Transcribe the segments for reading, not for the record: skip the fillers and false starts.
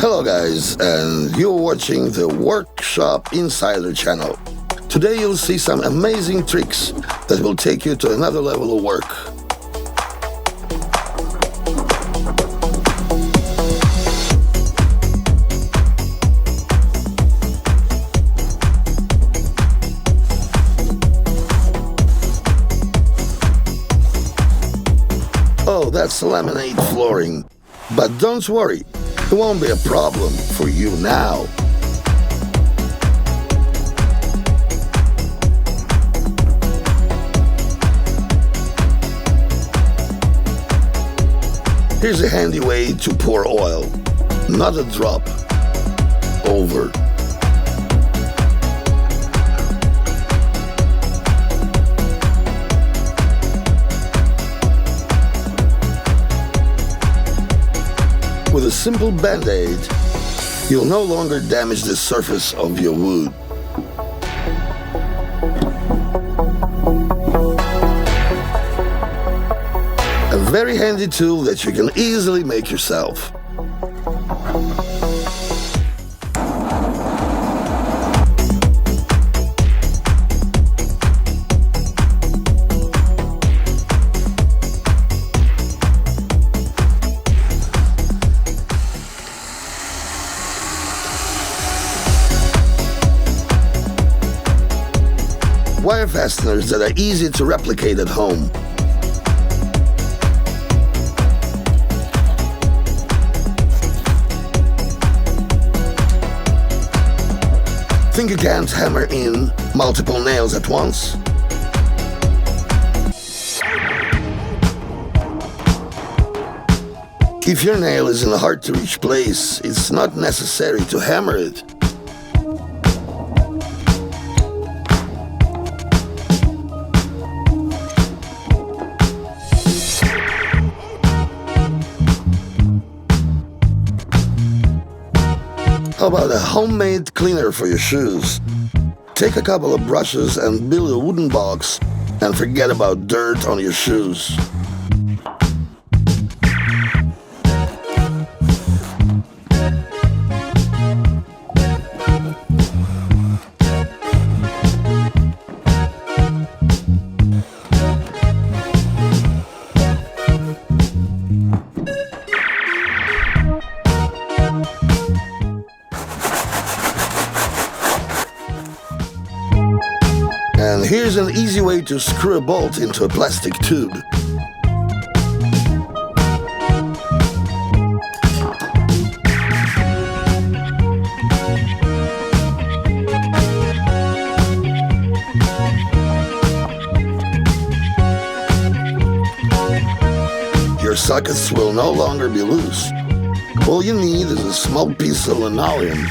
Hello guys, and you're watching the Workshop Insider channel. Today you'll see some amazing tricks that will take you to another level of work. Oh, that's laminate flooring. But don't worry, it won't be a problem for you now. Here's a handy way to pour oil, not a drop, over. With a simple band-aid, you'll no longer damage the surface of your wood. A very handy tool that you can easily make yourself. Wire fasteners that are easy to replicate at home. Think you can't hammer in multiple nails at once? If your nail is in a hard-to-reach place, it's not necessary to hammer it. How about a homemade cleaner for your shoes? Take a couple of brushes and build a wooden box and forget about dirt on your shoes. And here's an easy way to screw a bolt into a plastic tube. Your sockets will no longer be loose. All you need is a small piece of linoleum.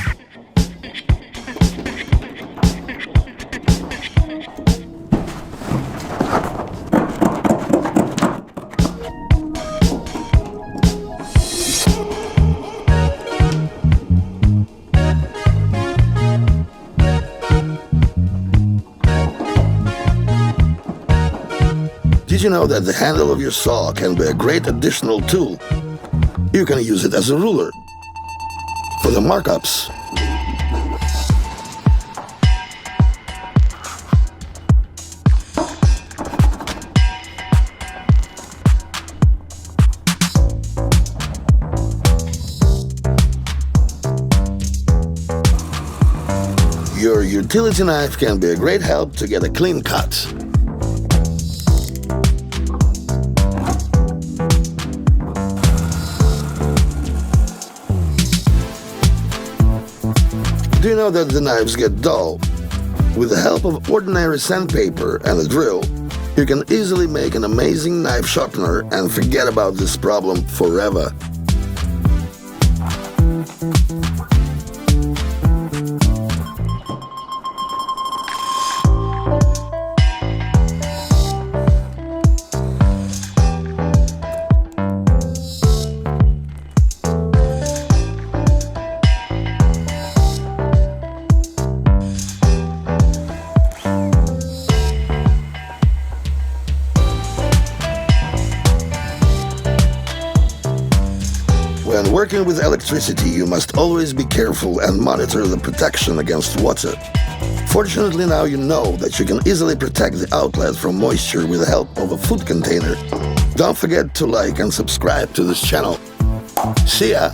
Did you know that the handle of your saw can be a great additional tool? You can use it as a ruler for the markups. Your utility knife can be a great help to get a clean cut. Do you know that the knives get dull? With the help of ordinary sandpaper and a drill, you can easily make an amazing knife sharpener and forget about this problem forever. working with electricity, you must always be careful and monitor the protection against water. Fortunately, now you know that you can easily protect the outlet from moisture with the help of a food container. Don't forget to like and subscribe to this channel. See ya!